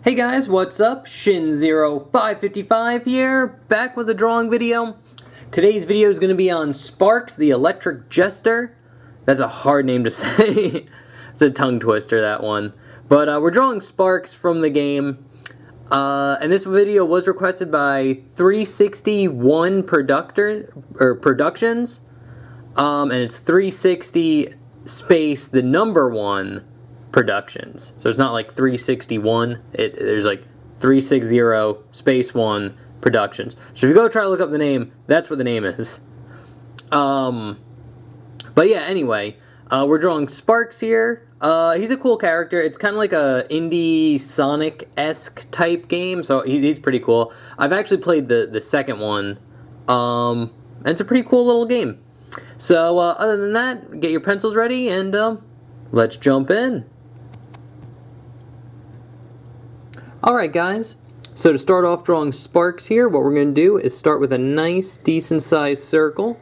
Hey guys, what's up? Shin0555 here, back with a drawing video. Today's video is going to be on Sparks the Electric Jester. That's a hard name to say. It's a tongue twister, that one. But we're drawing Sparks from the game. And this video was requested by 361 Productions. And it's 360 space the number 1 Productions. So it's not like 361. There's like 360 space 1 Productions. So if you go try to look up the name, that's what the name is. But yeah, anyway, we're drawing Sparks here. He's a cool character. It's kind of like a indie Sonic-esque type game, so he's pretty cool. I've actually played the second one, and it's a pretty cool little game. So other than that, get your pencils ready and let's jump in. Alright guys, so to start off drawing Sparks here, what we're going to do is start with a nice decent sized circle.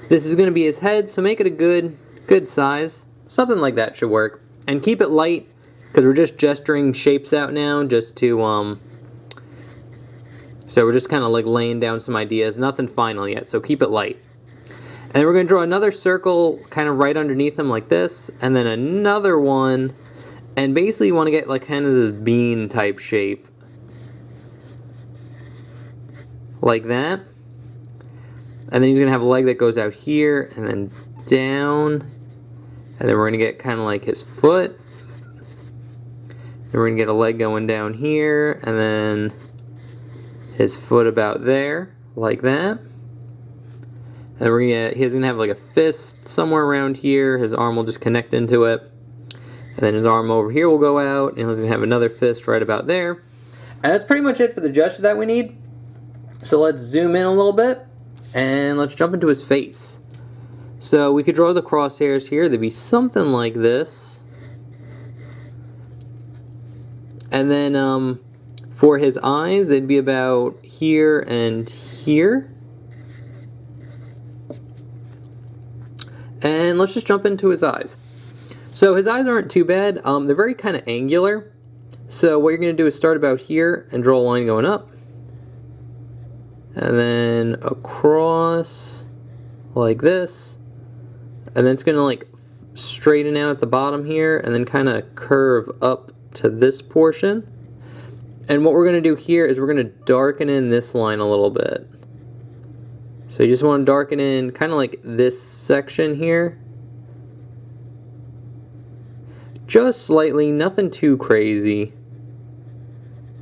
This is going to be his head, so make it a good size. Something like that should work. And keep it light, because we're just gesturing shapes out now, just to, so we're just kind of like laying down some ideas. Nothing final yet, so keep it light. And then we're going to draw another circle kind of right underneath him like this, and then another one, and basically you want to get like kind of this bean type shape. Like that. And then he's going to have a leg that goes out here, and then down. And then we're going to get kind of like his foot. Then we're going to get a leg going down here, and then his foot about there, like that. And we're gonna he's gonna have like a fist somewhere around here. His arm will just connect into it. And then his arm over here will go out, and he's gonna have another fist right about there. And that's pretty much it for the gesture that we need. So let's zoom in a little bit, and let's jump into his face. So we could draw the crosshairs here. They'd be something like this. And then for his eyes, they'd be about here and here. And let's just jump into his eyes. So his eyes aren't too bad. They're very kind of angular. So what you're going to do is start about here and draw a line going up. And then across like this. And then it's going to like straighten out at the bottom here and then kind of curve up to this portion. And what we're going to do here is we're going to darken in this line a little bit. So you just want to darken in kind of like this section here. Just slightly, nothing too crazy.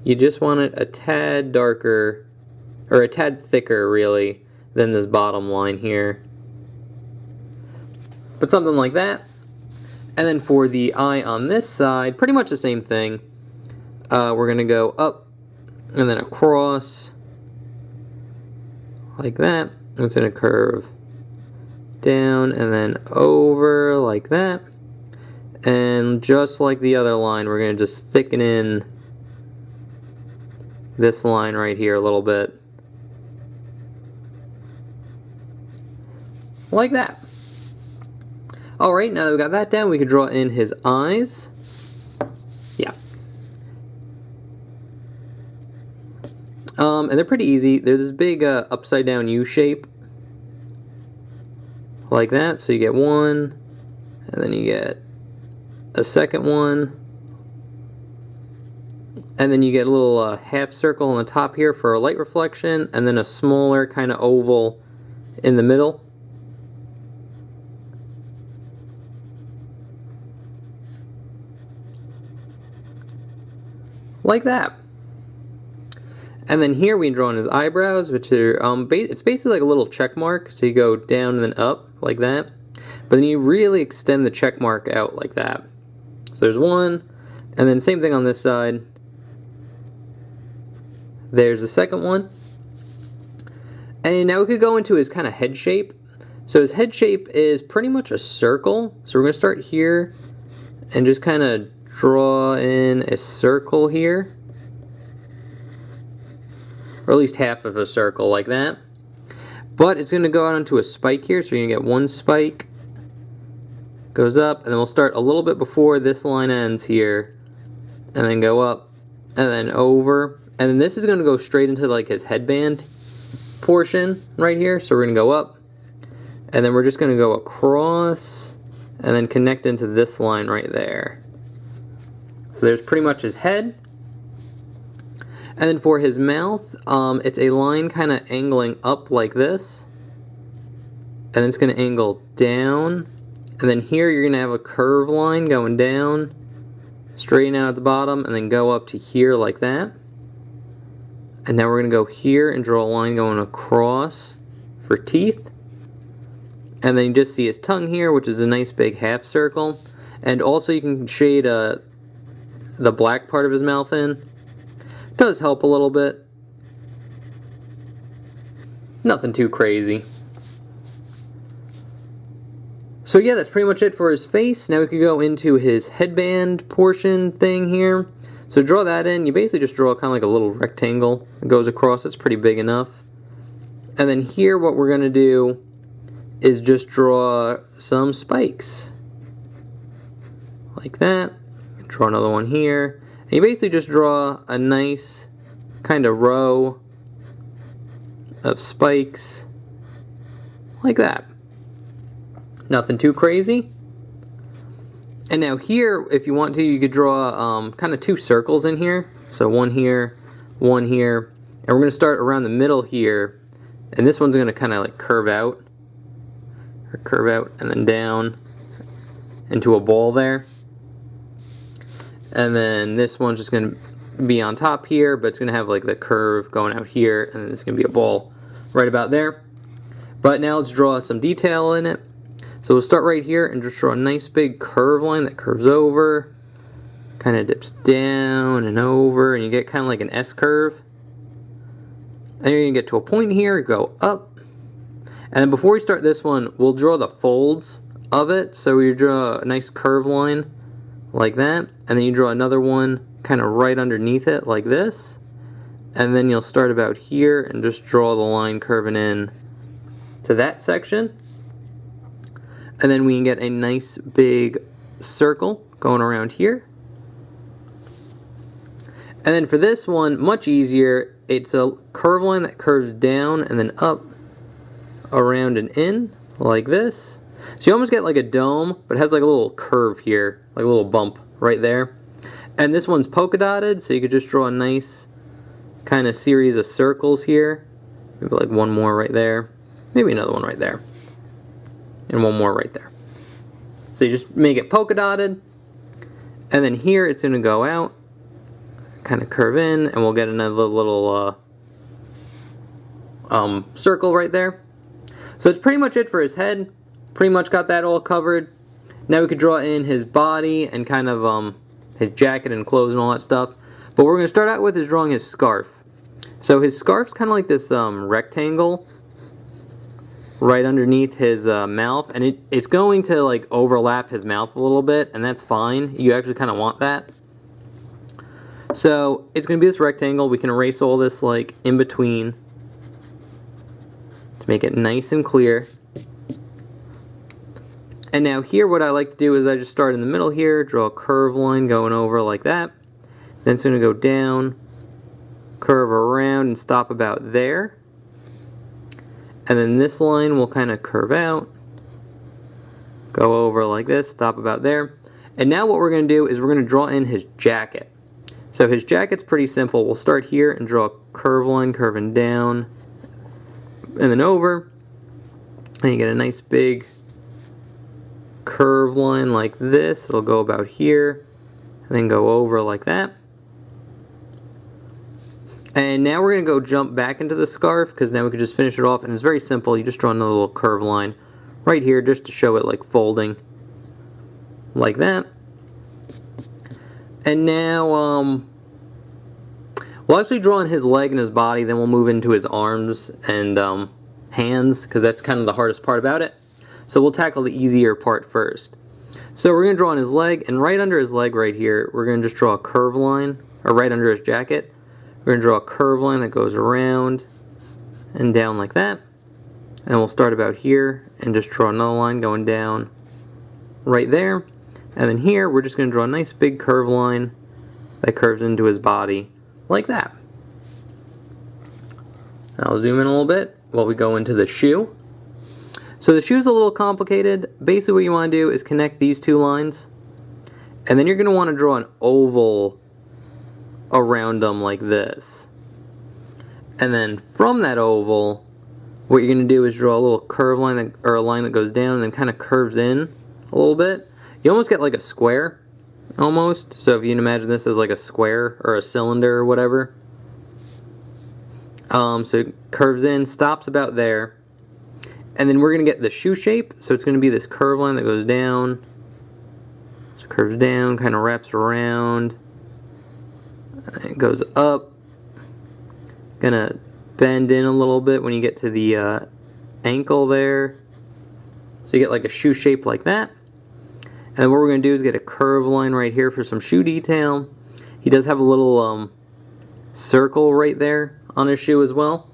You just want it a tad darker, or a tad thicker really, than this bottom line here. But something like that. And then for the eye on this side, pretty much the same thing. We're going to go up and then across like that. It's going to curve down and then over like that. And just like the other line, we're going to just thicken in this line right here a little bit. Like that. Alright, now that we got that down, we can draw in his eyes. Yeah. And they're pretty easy. They're this big upside down U shape. Like that. So you get one, and then you get a second one. And then you get a little half circle on the top here for a light reflection, and then a smaller kind of oval in the middle. Like that. And then here we draw in his eyebrows, which are, it's basically like a little check mark. So you go down and then up, like that. But then you really extend the check mark out like that. So there's one, and then same thing on this side. There's the second one. And now we could go into his kind of head shape. So his head shape is pretty much a circle. So we're going to start here and just kind of draw in a circle here. Or at least half of a circle like that. But it's going to go out onto a spike here, so you're going to get one spike. Goes up, and then we'll start a little bit before this line ends here. And then go up, and then over. And then this is going to go straight into like his headband portion right here. So we're going to go up, and then we're just going to go across and then connect into this line right there. So there's pretty much his head. And then for his mouth, it's a line kind of angling up like this. And then it's going to angle down. And then here you're going to have a curve line going down, straighten out at the bottom, and then go up to here like that. And now we're going to go here and draw a line going across for teeth. And then you just see his tongue here, which is a nice big half circle. And also you can shade the black part of his mouth in. It does help a little bit. Nothing too crazy. So yeah, that's pretty much it for his face. Now we could go into his headband portion thing here. So draw that in. You basically just draw kind of like a little rectangle that goes across. It's pretty big enough. And then here what we're going to do is just draw some spikes. Like that. Draw another one here. And you basically just draw a nice kind of row of spikes like that. Nothing too crazy. And now here, if you want to, you could draw kind of two circles in here. So one here, one here. And we're going to start around the middle here. And this one's going to kind of like curve out. Or curve out and then down into a ball there. And then this one's just going to be on top here, but it's going to have like the curve going out here. And then it's going to be a ball right about there. But now let's draw some detail in it. So we'll start right here and just draw a nice big curve line that curves over, kind of dips down and over, and you get kind of like an S curve. And you're going to get to a point here, go up. And then before we start this one, we'll draw the folds of it. So we draw a nice curve line like that, and then you draw another one kind of right underneath it like this. And then you'll start about here and just draw the line curving in to that section. And then we can get a nice big circle going around here. And then for this one, much easier. It's a curve line that curves down and then up, around and in, like this. So you almost get like a dome, but it has like a little curve here, like a little bump right there. And this one's polka dotted, so you could just draw a nice kind of series of circles here. Maybe like one more right there. Maybe another one right there. And one more right there. So you just make it polka dotted, and then here it's going to go out, kind of curve in, and we'll get another little circle right there. So that's pretty much it for his head. Pretty much got that all covered. Now we could draw in his body and kind of his jacket and clothes and all that stuff. But what we're going to start out with is drawing his scarf. So his scarf's kind of like this rectangle right underneath his mouth, and it's going to like overlap his mouth a little bit, and that's fine. You actually kind of want that. So it's going to be this rectangle. We can erase all this like in between to make it nice and clear. And now here what I like to do is I just start in the middle here, draw a curve line going over like that. Then it's going to go down, curve around, and stop about there. And then this line will kind of curve out, go over like this, stop about there. And now what we're going to do is we're going to draw in his jacket. So his jacket's pretty simple. We'll start here and draw a curve line curving down and then over. And you get a nice big curve line like this. It'll go about here and then go over like that. And now we're going to go jump back into the scarf, because now we can just finish it off, and it's very simple. You just draw another little curve line right here just to show it like folding like that. And now we'll actually draw in his leg and his body, then we'll move into his arms and hands, because that's kind of the hardest part about it. So we'll tackle the easier part first. So we're going to draw in his leg, and right under his leg right here, we're going to just draw a curve line, or right under his jacket. We're going to draw a curve line that goes around and down like that. And we'll start about here and just draw another line going down right there. And then here we're just going to draw a nice big curve line that curves into his body like that. I'll zoom in a little bit while we go into the shoe. So the shoe's a little complicated. Basically what you want to do is connect these two lines, and then you're going to want to draw an oval around them like this. And then from that oval, what you're going to do is draw a little curve line, or a line that goes down and then kind of curves in a little bit. You almost get like a square, almost. So if you can imagine this as like a square or a cylinder or whatever. So it curves in, stops about there. And then we're going to get the shoe shape. So it's going to be this curve line that goes down. So it curves down, kind of wraps around. And it goes up. Gonna bend in a little bit when you get to the ankle there. So you get like a shoe shape like that. And then what we're going to do is get a curve line right here for some shoe detail. He does have a little circle right there on his shoe as well.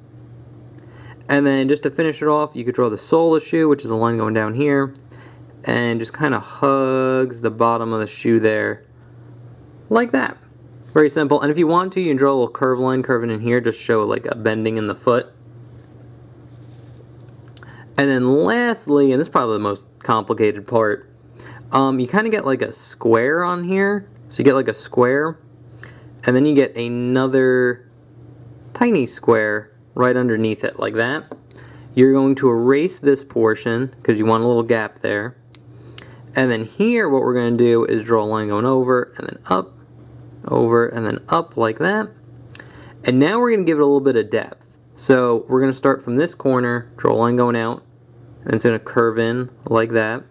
And then just to finish it off, you could draw the sole of the shoe, which is a line going down here, and just kind of hugs the bottom of the shoe there, like that. Very simple. And if you want to, you can draw a little curve line curving in here, just show like a bending in the foot. And then lastly, and this is probably the most complicated part, you kind of get like a square on here. So you get like a square, and then you get another tiny square right underneath it, like that. You're going to erase this portion because you want a little gap there. And then here what we're going to do is draw a line going over and then up, over and then up like that. And now we're going to give it a little bit of depth. So we're going to start from this corner, draw a line going out, and it's going to curve in like that.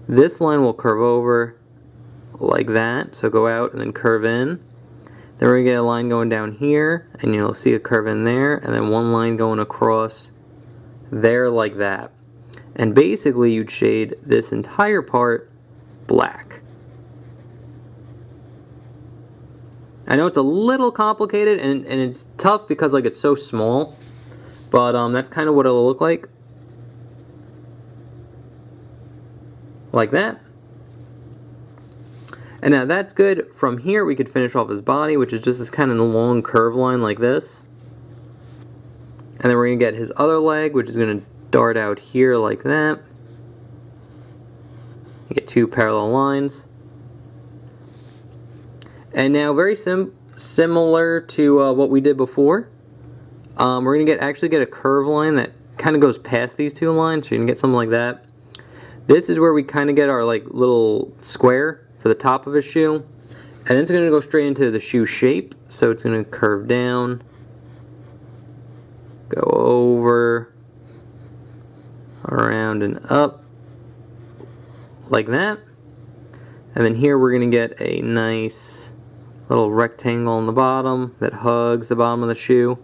This line will curve over like that, so go out and then curve in. Then we're going to get a line going down here, and you'll see a curve in there, and then one line going across there like that. And basically you'd shade this entire part black. I know it's a little complicated, and it's tough because like it's so small, but that's kind of what it'll look like. Like that. And now that's good. From here we could finish off his body, which is just this kind of long curve line like this. And then we're going to get his other leg, which is going to dart out here like that. You get two parallel lines. And now very similar to what we did before. We're going to actually get a curve line that kind of goes past these two lines, so you can get something like that. This is where we kind of get our like little square for the top of his shoe, and then it's going to go straight into the shoe shape. So it's going to curve down, go over, around and up like that. And then here we're going to get a nice little rectangle on the bottom that hugs the bottom of the shoe,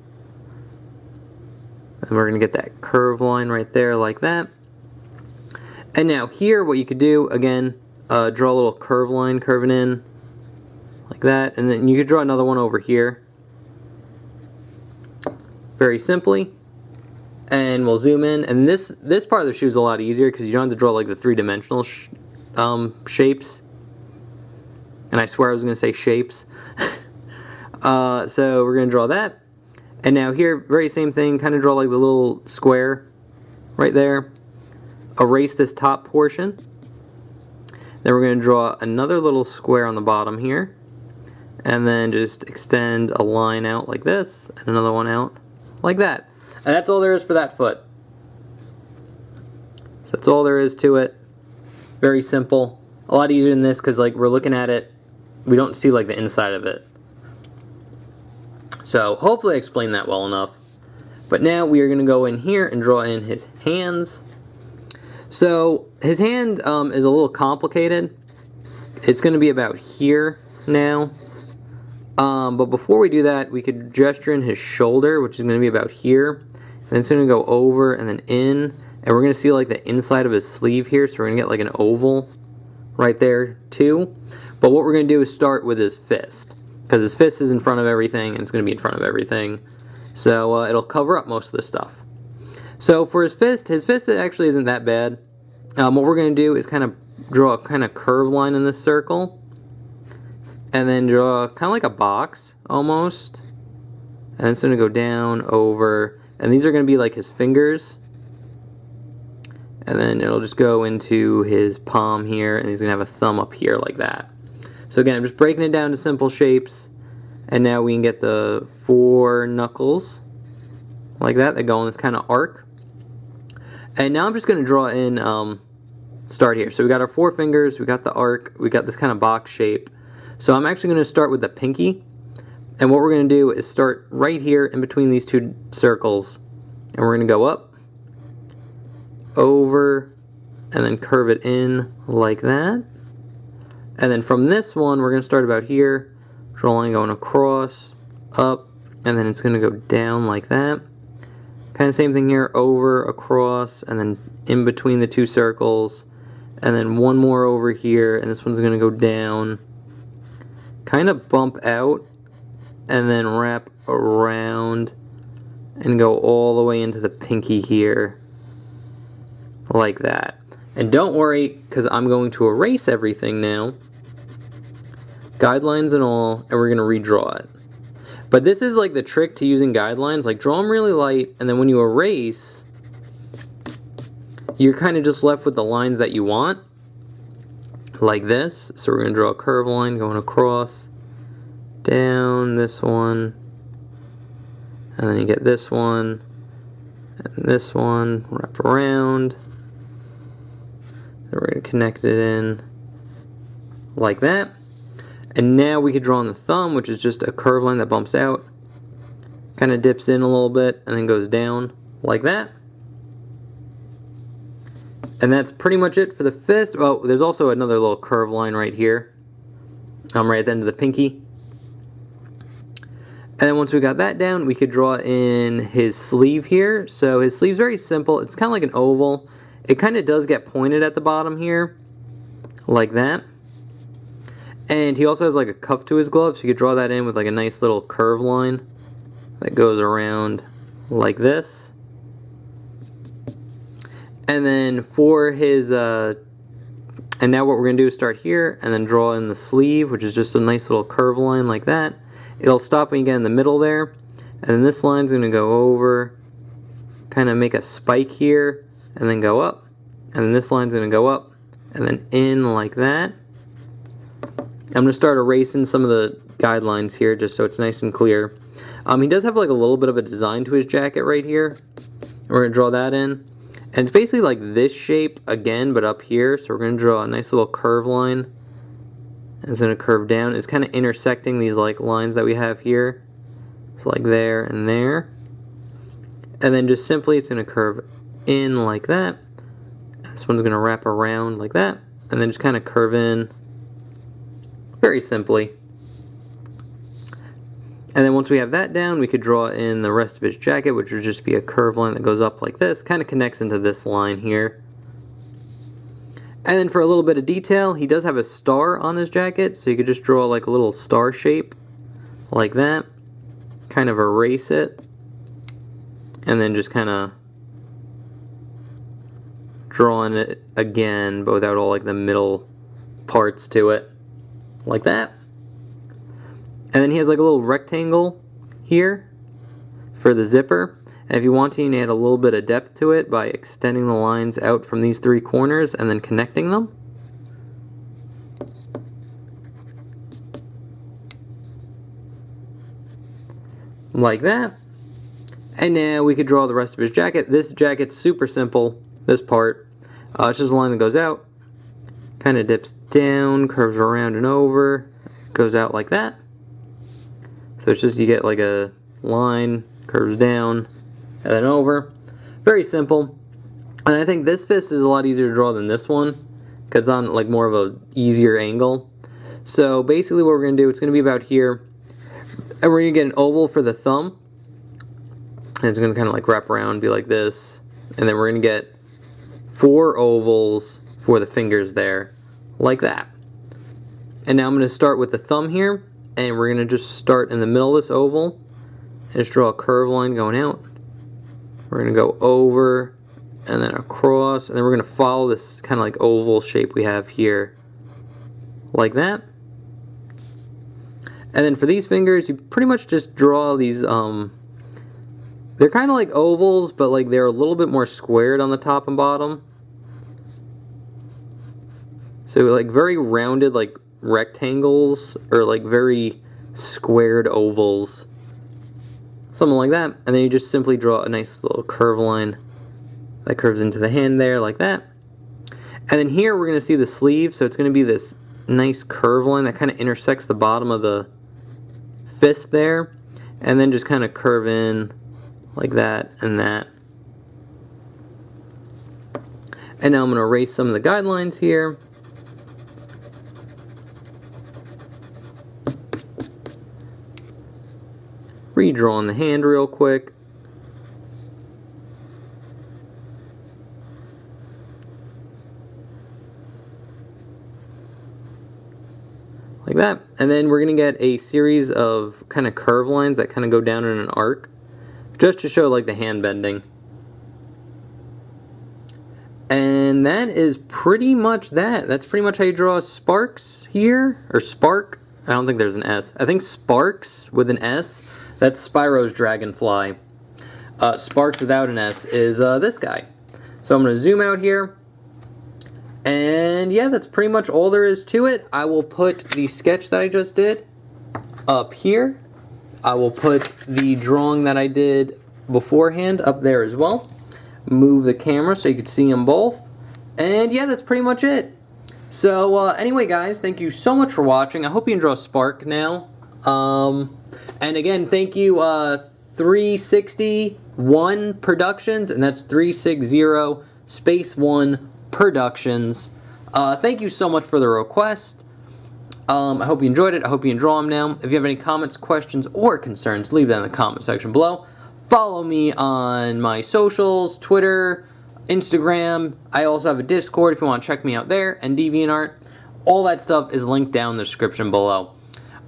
and we're going to get that curve line right there like that. And now here what you could do, again, draw a little curve line curving in like that, and then you could draw another one over here very simply. And we'll zoom in, and this part of the shoe is a lot easier because you don't have to draw like the three-dimensional shapes. And I swear I was going to say shapes. So we're going to draw that. And now here, very same thing, kind of draw like the little square right there. Erase this top portion. Then we're going to draw another little square on the bottom here, and then just extend a line out like this, and another one out like that. And that's all there is for that foot. So that's all there is to it. Very simple. A lot easier than this because like we're looking at it, we don't see like the inside of it. So hopefully I explained that well enough. But now we are going to go in here and draw in his hands. So his hand is a little complicated. It's going to be about here now. But before we do that, we could gesture in his shoulder, which is going to be about here. And it's going to go over and then in. And we're going to see like the inside of his sleeve here. So we're going to get like an oval right there too. But what we're going to do is start with his fist, because his fist is in front of everything, and it's going to be in front of everything. So it'll cover up most of the stuff. So for his fist actually isn't that bad. What we're going to do is kind of draw a kind of curved line in this circle. and then draw kind of like a box almost, and it's going to go down, over, and these are going to be like his fingers, and then it'll just go into his palm here, and he's going to have a thumb up here like that. So again, I'm just breaking it down to simple shapes, and now we can get the 4 knuckles like that go in this kind of arc. And now I'm just going to draw in, start here. So we got our 4 fingers, we got the arc, we got this kind of box shape. So I'm actually going to start with the pinky, and what we're going to do is start right here in between these 2 circles, and we're going to go up, over, and then curve it in like that. And then from this one, we're going to start about here, draw a line going across, up, and then it's going to go down like that. Kind of same thing here, over, across, and then in between the 2 circles, and then one more over here, and this one's going to go down, kind of bump out, and then wrap around and go all the way into the pinky here like that. And don't worry, because I'm going to erase everything now, guidelines and all, and we're going to redraw it. But this is like the trick to using guidelines, like draw them really light, and then when you erase, you're kind of just left with the lines that you want, like this. So we're going to draw a curved line going across, down this one, and then you get this one, and this one, wrap around, then we're going to connect it in like that. And now we could draw on the thumb, which is just a curved line that bumps out, kind of dips in a little bit, and then goes down like that. And that's pretty much it for the fist. Oh, there's also another little curved line right here, right at the end of the pinky. And then once we got that down, we could draw in his sleeve here. So his sleeve's very simple. It's kind of like an oval. It kind of does get pointed at the bottom here, like that. And he also has like a cuff to his glove, so you could draw that in with like a nice little curve line that goes around like this. And then for his, and now what we're going to do is start here and then draw in the sleeve, which is just a nice little curve line like that. It'll stop when you get in the middle there. And then this line's going to go over, kind of make a spike here, and then go up. And then this line's going to go up, and then in like that. I'm going to start erasing some of the guidelines here just so it's nice and clear. He does have like a little bit of a design to his jacket right here. We're going to draw that in. And it's basically like this shape again, but up here. So we're going to draw a nice little curve line. And it's going to curve down. It's kind of intersecting these like lines that we have here. So like there and there. And then just simply it's going to curve in like that. This one's going to wrap around like that. And then just kind of curve in very simply. And then once we have that down, we could draw in the rest of his jacket, which would just be a curved line that goes up like this, kind of connects into this line here. And then for a little bit of detail, he does have a star on his jacket, so you could just draw like a little star shape like that, kind of erase it, and then just kind of draw in it again, but without all like the middle parts to it, like that. And then he has like a little rectangle here for the zipper. And if you want to, you can add a little bit of depth to it by extending the lines out from these 3 corners and then connecting them. Like that. And now we could draw the rest of his jacket. This jacket's super simple, this part. It's just a line that goes out, kind of dips down, curves around and over, goes out like that. So it's just you get like a line, curves down, and then over. Very simple. And I think this fist is a lot easier to draw than this one, because it's on like more of a easier angle. So basically what we're going to do, it's going to be about here, and we're going to get an oval for the thumb. And it's going to kind of like wrap around, be like this. And then we're going to get 4 ovals for the fingers there, like that. And now I'm going to start with the thumb here. And we're going to just start in the middle of this oval and just draw a curved line going out. We're going to go over and then across, and then we're going to follow this kind of like oval shape we have here, like that. And then for these fingers, you pretty much just draw these, they're kind of like ovals, but like they're a little bit more squared on the top and bottom. So like very rounded like rectangles, or like very squared ovals. Something like that. And then you just simply draw a nice little curve line that curves into the hand there, like that. And then here we're going to see the sleeve, so it's going to be this nice curve line that kind of intersects the bottom of the fist there, and then just kind of curve in like that and that. And now I'm going to erase some of the guidelines here. Redrawing the hand real quick. Like that. And then we're going to get a series of kind of curve lines that kind of go down in an arc, just to show like the hand bending. And that is pretty much that. That's pretty much how you draw Sparks here, or Spark. I don't think there's an S. I think Sparks with an S. That's Spyro's dragonfly. Sparks without an S is this guy. So I'm going to zoom out here. And yeah, that's pretty much all there is to it. I will put the sketch that I just did up here. I will put the drawing that I did beforehand up there as well. Move the camera so you can see them both. And yeah, that's pretty much it. So anyway guys, thank you so much for watching. I hope you enjoy Spark now. And again, thank you 361 Productions, and that's 360 space 1 Productions. Thank you so much for the request. I hope you enjoyed it. I hope you can draw them now. If you have any comments, questions, or concerns, leave them in the comment section below. Follow me on my socials, Twitter, Instagram. I also have a Discord if you want to check me out there, and DeviantArt. All that stuff is linked down in the description below.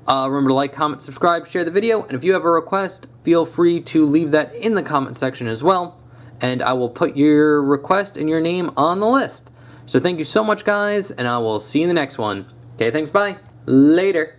Remember to like, comment, subscribe, share the video, and if you have a request, feel free to leave that in the comment section as well, and I will put your request and your name on the list. So thank you so much guys, and I will see you in the next one. Okay, thanks, bye. Later.